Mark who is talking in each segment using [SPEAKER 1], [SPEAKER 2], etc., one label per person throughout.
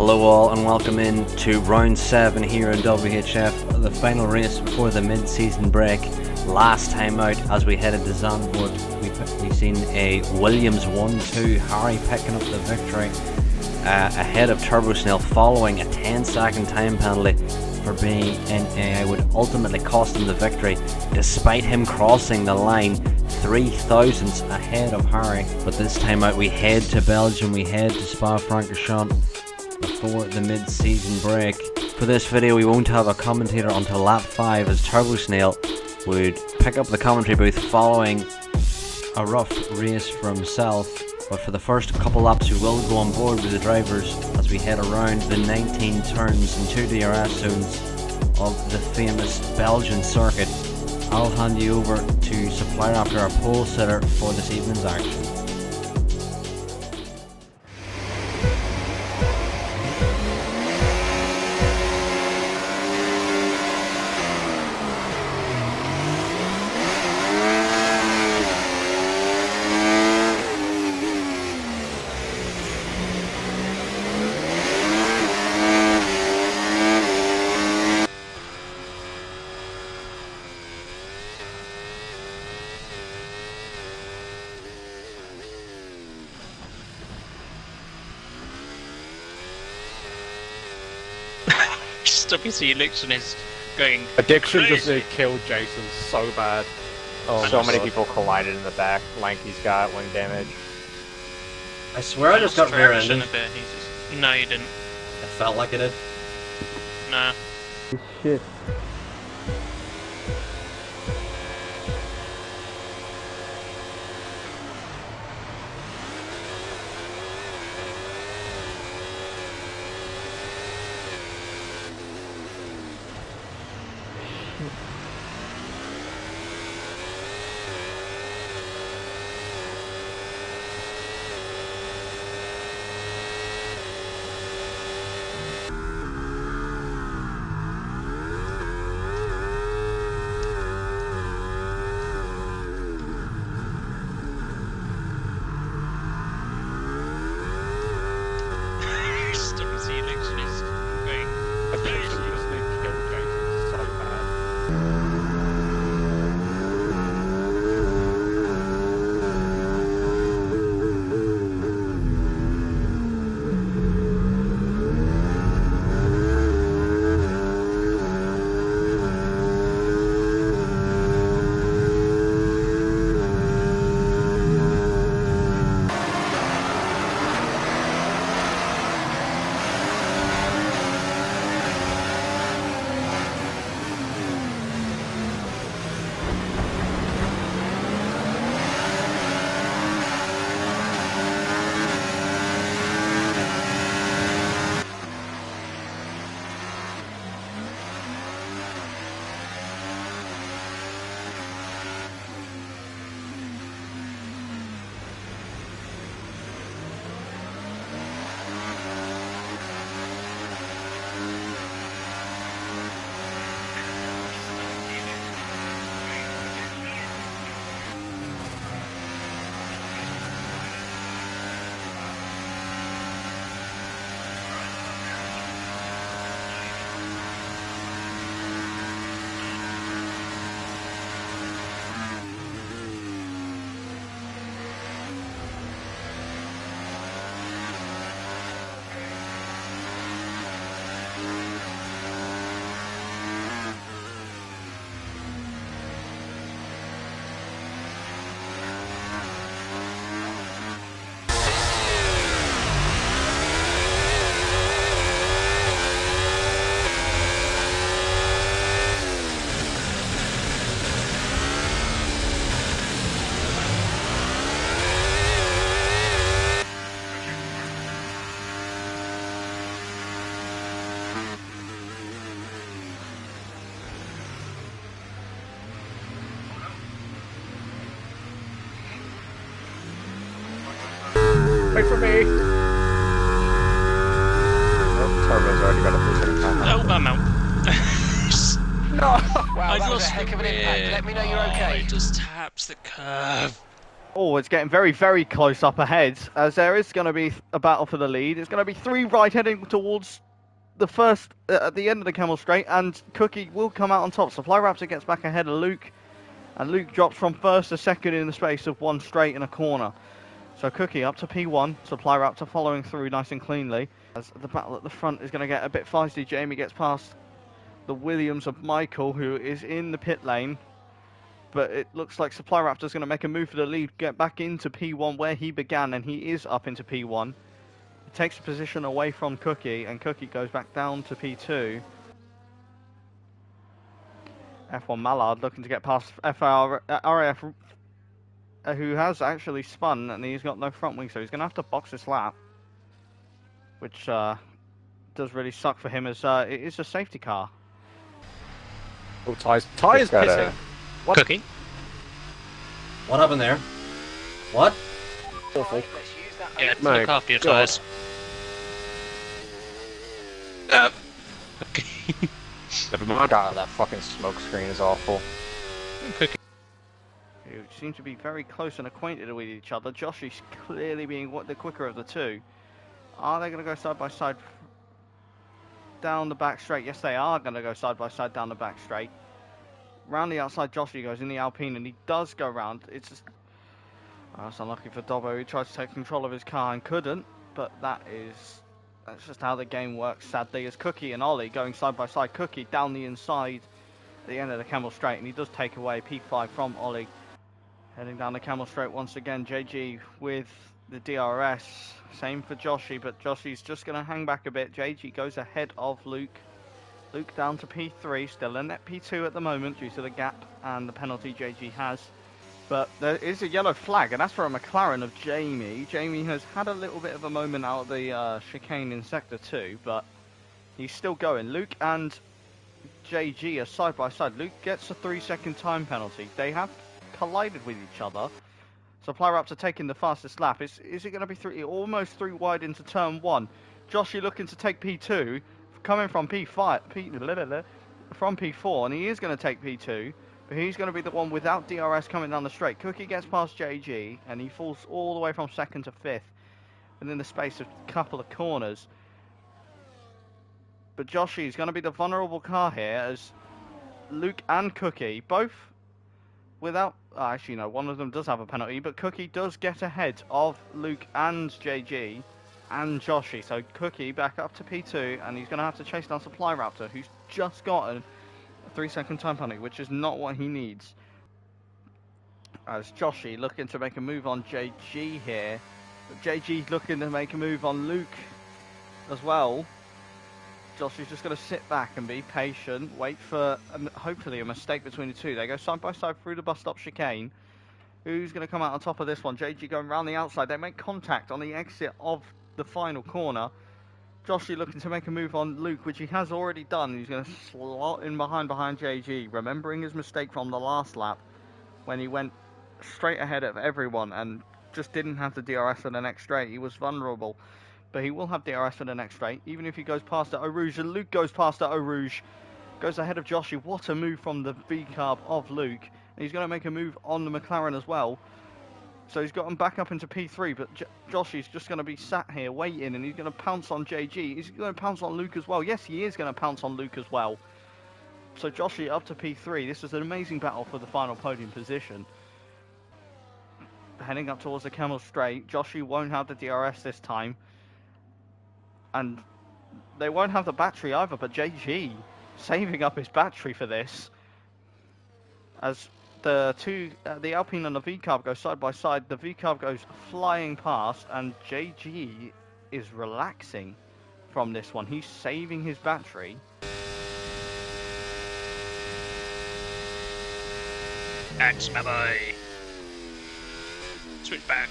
[SPEAKER 1] Hello all and welcome in to round 7 here in WHF, the final race before the mid-season break. Last time out as we headed to Zandvoort, we've seen a Williams 1-2, Harry picking up the victory ahead of Turbo Snail following a 10-second time penalty for being NA would ultimately cost him the victory, despite him crossing the line 3 thousandths ahead of Harry. But this time out we head to Belgium, we head to Spa-Francorchamps before the mid-season break. For this video we won't have a commentator until lap 5 as Turbo Snail would pick up the commentary booth following a rough race for himself. But for the first couple laps we will go on board with the drivers as we head around the 19 turns and 2 DRS zones of the famous Belgian circuit. I'll hand you over to Supplier after our pole sitter for this evening's action.
[SPEAKER 2] WC Addiction is going
[SPEAKER 3] Addiction
[SPEAKER 2] crazy.
[SPEAKER 3] just killed Jason so bad.
[SPEAKER 4] Oh, so many people collided in the back. Lanky's got wing damage.
[SPEAKER 5] I swear I just got rear-ended.
[SPEAKER 2] No, you didn't.
[SPEAKER 5] It felt like it did.
[SPEAKER 2] Nah.
[SPEAKER 3] Shit.
[SPEAKER 2] WC Addiction is going
[SPEAKER 3] Addiction
[SPEAKER 2] crazy.
[SPEAKER 3] just killed Jason so bad. Wait for me!
[SPEAKER 4] Oh, Turbo's already got a 3 second time.
[SPEAKER 2] Oh, I'm out.
[SPEAKER 3] No!
[SPEAKER 6] Wow, that was a heck of an impact. Let me know you're okay.
[SPEAKER 2] I just tapped the curve.
[SPEAKER 3] Oh, it's getting very, very close up ahead, as there is going to be a battle for the lead. It's going to be 3 right heading towards the first, at the end of the Camel Straight, and Cookie will come out on top. So Flyraptor gets back ahead of Luke, and Luke drops from first to second in the space of 1 straight and a corner. So Cookie up to P1, Supply Raptor following through nice and cleanly. As the battle at the front is going to get a bit feisty, Jamie gets past the Williams of Michael, who is in the pit lane. But it looks like Supply Raptor's going to make a move for the lead, get back into P1 where he began, and he is up into P1. He takes a position away from Cookie, and Cookie goes back down to P2. F1 Mallard looking to get past RAF, who has actually spun, and he's got no front wing, so he's going to have to box this lap. Which does really suck for him, as it is a safety car.
[SPEAKER 4] Oh, Ty's
[SPEAKER 2] pissing.
[SPEAKER 4] What?
[SPEAKER 2] Cookie.
[SPEAKER 5] What happened there? What?
[SPEAKER 4] Awful.
[SPEAKER 2] Yeah,
[SPEAKER 4] My
[SPEAKER 2] look after your
[SPEAKER 4] God.
[SPEAKER 2] tyres. Okay.
[SPEAKER 4] Never mind. God, that fucking smoke screen is awful.
[SPEAKER 2] Cookie.
[SPEAKER 3] Who seem to be very close and acquainted with each other. Josh is clearly being the quicker of the two. Are they going to go side by side down the back straight? Yes, they are going to go side by side down the back straight. Round the outside, Joshy goes in the Alpine, and he does go round. It's just... That's unlucky for Dobbo. He tried to take control of his car and couldn't, but that's just how the game works, sadly, as Cookie and Ollie going side by side. Cookie down the inside at the end of the Camel Straight, and he does take away P5 from Ollie. Heading down the Camel Straight once again, JG with the DRS. Same for Joshy, but Joshy's just going to hang back a bit. JG goes ahead of Luke. Luke down to P3, still in at P2 at the moment due to the gap and the penalty JG has. But there is a yellow flag, and that's for a McLaren of Jamie. Jamie has had a little bit of a moment out of the chicane in Sector 2, but he's still going. Luke and JG are side by side. Luke gets a 3-second time penalty. They have collided with each other. Supply Raptor taking the fastest lap. Is it going to be almost 3 wide into turn 1? Joshy looking to take P2. Coming from from P4, and he is going to take P2, but he's going to be the one without DRS coming down the straight. Cookie gets past JG, and he falls all the way from 2nd to 5th within the space of a couple of corners. But Joshy is going to be the vulnerable car here, as Luke and Cookie both without... actually, no, one of them does have a penalty, but Cookie does get ahead of Luke and JG. And Joshy, so Cookie back up to P2, and he's going to have to chase down Supply Raptor, who's just gotten a 3-second time penalty, which is not what he needs. As Joshy looking to make a move on JG here, but JG looking to make a move on Luke as well. Joshy's just going to sit back and be patient, wait for hopefully a mistake between the two. They go side by side through the bus stop chicane. Who's going to come out on top of this one? JG going around the outside. They make contact on the exit of the final corner. Joshy looking to make a move on Luke, which he has already done. He's going to slot in behind JG, remembering his mistake from the last lap when he went straight ahead of everyone and just didn't have the DRS for the next straight. He was vulnerable, but he will have DRS for the next straight, even if he goes past at Eau Rouge. And Luke goes past at Eau Rouge, goes ahead of Joshy. What a move from the V-carb of Luke. And he's going to make a move on the McLaren as well. So he's got him back up into P3, but Joshy's just going to be sat here waiting, and he's going to pounce on JG. Is he going to pounce on Luke as well? Yes, he is going to pounce on Luke as well. So Joshy up to P3. This is an amazing battle for the final podium position. Heading up towards the Camel Straight. Joshy won't have the DRS this time. And they won't have the battery either, but JG saving up his battery for this. As the Alpine and the V-carb go side by side, the V-carb goes flying past, and JG is relaxing from this one. He's saving his battery.
[SPEAKER 2] That's my boy. Switch back.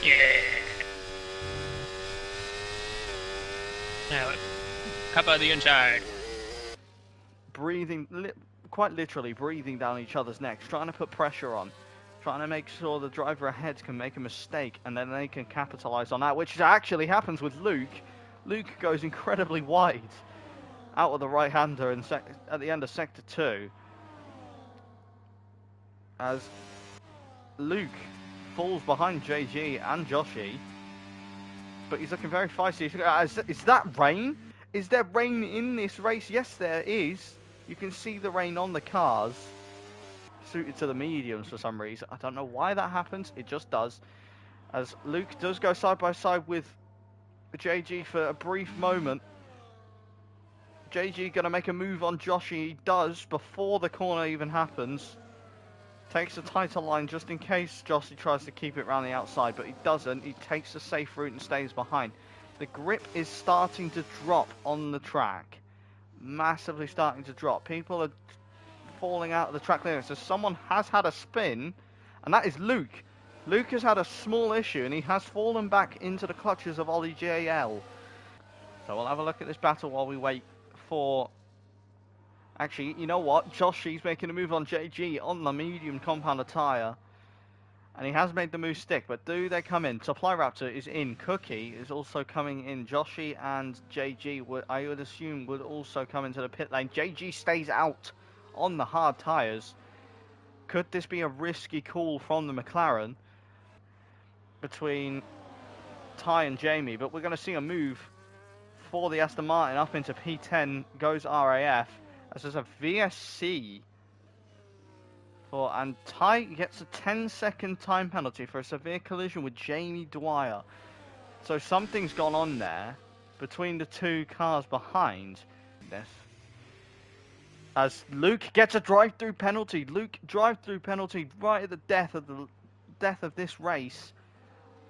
[SPEAKER 2] Yeah. Now, cover the inside.
[SPEAKER 3] Breathing, quite literally breathing down each other's necks, trying to put pressure on, trying to make sure the driver ahead can make a mistake, and then they can capitalize on that, which actually happens with Luke. Luke goes incredibly wide out of the right-hander at the end of Sector 2. As Luke falls behind JG and Joshi. But he's looking very feisty. Is that rain? Is there rain in this race? Yes, there is. You can see the rain on the cars. Suited to the mediums for some reason. I don't know why that happens. It just does. As Luke does go side by side with JG for a brief moment. JG going to make a move on Joshi. He does before the corner even happens. Takes a tighter line just in case Joshi tries to keep it around the outside, but he doesn't. He takes the safe route and stays behind. The grip is starting to drop on the track. Massively starting to drop. People are falling out of the track limits. So someone has had a spin, and that is Luke. Luke has had a small issue, and he has fallen back into the clutches of Ollie JL. So we'll have a look at this battle while we wait for... Actually, you know what? Joshi's making a move on JG on the medium compounder tyre. And he has made the move stick, but do they come in? Supply Raptor is in. Cookie is also coming in. Joshi and JG, I would assume, would also come into the pit lane. JG stays out on the hard tyres. Could this be a risky call from the McLaren between Ty and Jamie? But we're going to see a move for the Aston Martin up into P10. Goes RAF. As there's a VSC for, and Ty gets a 10-second time penalty for a severe collision with Jamie Dwyer. So something's gone on there between the two cars behind this. As Luke gets a drive-through penalty. Luke drive-through penalty right at the death of this race.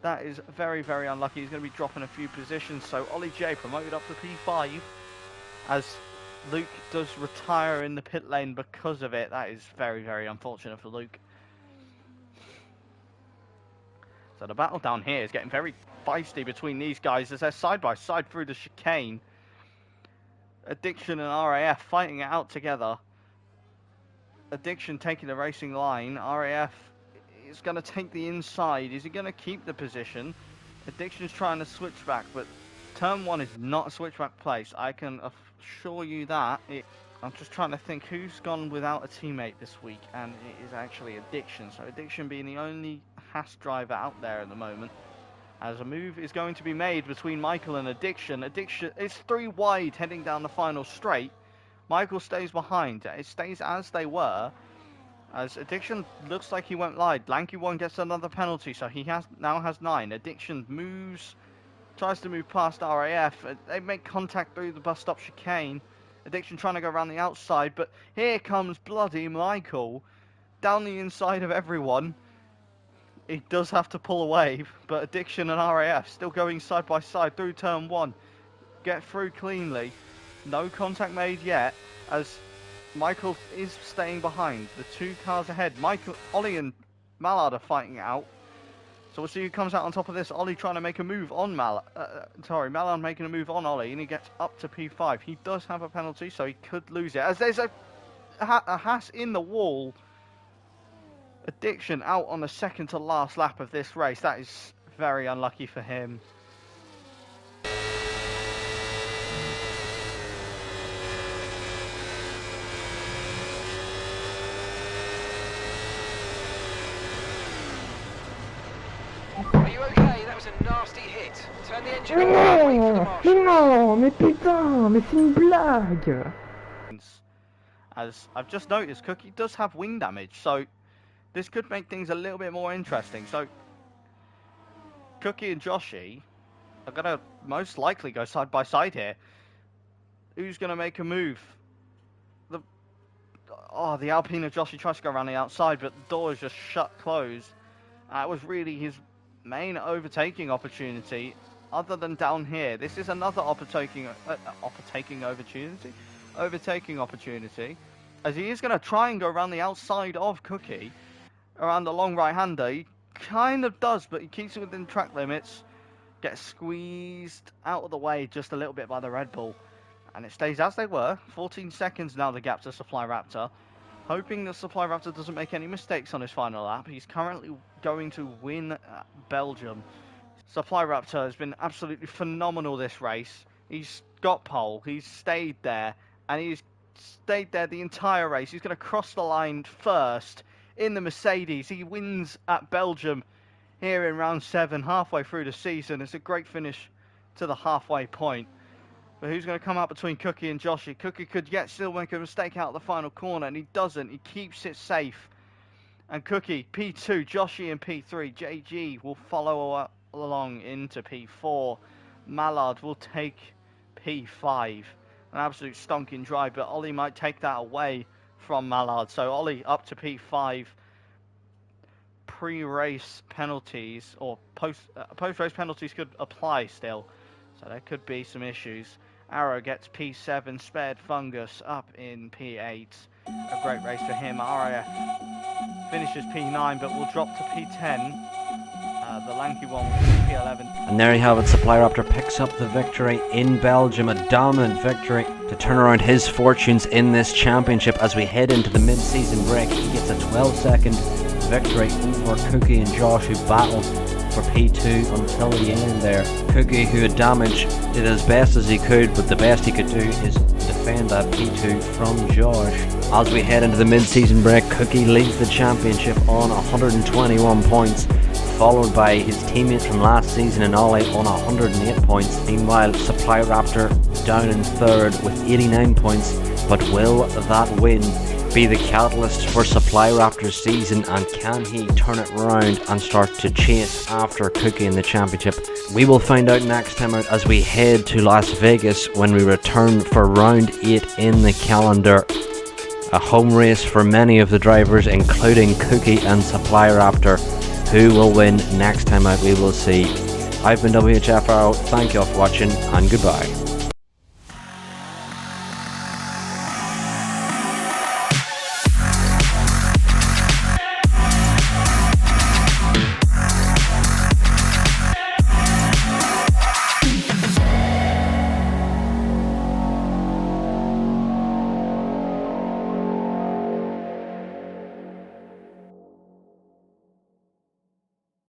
[SPEAKER 3] That is very, very unlucky. He's going to be dropping a few positions. So Ollie J promoted up to P5 as Luke does retire in the pit lane because of it. That is very, very unfortunate for Luke. So the battle down here is getting very feisty between these guys as they're side by side through the chicane. Addiction and RAF fighting it out together. Addiction taking the racing line. RAF is going to take the inside. Is he going to keep the position? Addiction's trying to switch back, but turn 1 is not a switchback place. I can assure you that. I'm just trying to think who's gone without a teammate this week, and it is actually Addiction. So Addiction being the only Haas driver out there at the moment. As a move is going to be made between Michael and Addiction. Addiction is 3 wide heading down the final straight. Michael stays behind. It stays as they were. As Addiction looks like he went wide. Lanky One gets another penalty, so he now has 9. Addiction moves, tries to move past RAF. They make contact through the bus stop chicane. Addiction trying to go around the outside, but here comes bloody Michael down the inside of everyone. He does have to pull away, but Addiction and RAF still going side by side through turn 1. Get through cleanly. No contact made yet, as Michael is staying behind. The 2 cars ahead. Ollie and Mallard are fighting it out. So we'll see who comes out on top of this. Ollie trying to make a move on Mallard making a move on Ollie, and he gets up to P5. He does have a penalty, so he could lose it. As there's a Haas in the wall. Addiction out on the second to last lap of this race. That is very unlucky for him.
[SPEAKER 6] Are you okay? That was a nasty hit. Turn the engine on and wait for the marshal.
[SPEAKER 7] Non, mais putain, mais c'est une blague.
[SPEAKER 3] As I've just noticed, Cookie does have wing damage, so this could make things a little bit more interesting. So Cookie and Joshi are going to most likely go side by side here. Who's going to make a move? The Alpine of Joshi tries to go around the outside, but the door is just shut closed. That was really his main overtaking opportunity, other than down here. This is another overtaking opportunity, as he is going to try and go around the outside of Cookie, around the long right-hander. He kind of does, but he keeps it within track limits. Gets squeezed out of the way just a little bit by the Red Bull, and it stays as they were. 14 seconds now the gap to Supply Raptor. Hoping that Supply Raptor doesn't make any mistakes on his final lap. He's currently going to win Belgium. Supply Raptor has been absolutely phenomenal this race. He's got pole, he's stayed there, and he's stayed there the entire race. He's going to cross the line first in the Mercedes. He wins at Belgium here in round 7, halfway through the season. It's a great finish to the halfway point. But who's going to come out between Cookie and Joshy? Cookie could yet still make a mistake out of the final corner, and he doesn't. He keeps it safe. And Cookie, P2, Joshy in P3. JG will follow along into P4. Mallard will take P5. An absolute stonking drive, but Ollie might take that away from Mallard. So Ollie up to P5. Pre-race penalties, or post-race penalties could apply still. So there could be some issues. Arrow gets P7, Spared Fungus up in P8. A great race for him. RAF finishes P9, but will drop to P10. The lanky one will be P11.
[SPEAKER 1] And there you have it, Supply Raptor picks up the victory in Belgium, a dominant victory to turn around his fortunes in this championship. As we head into the mid-season break, he gets a 12-second victory over Cookie and Josh, who battled for P2 until the end there. Cookie, who had damage, did as best as he could, but the best he could do is defend that P2 from Josh. As we head into the mid-season break, Cookie leads the championship on 121 points, followed by his teammate from last season and Ollie on 108 points. Meanwhile, Supply Raptor down in third with 89 points, but will that win be the catalyst for Supply Raptor's season, and can he turn it around and start to chase after Cookie in the championship? We will find out next time out as we head to Las Vegas when we return for round 8 in the calendar. A home race for many of the drivers, including Cookie and Supply Raptor. Who will win next time out, we will see. I've been WHF Arrow, thank you all for watching, and goodbye.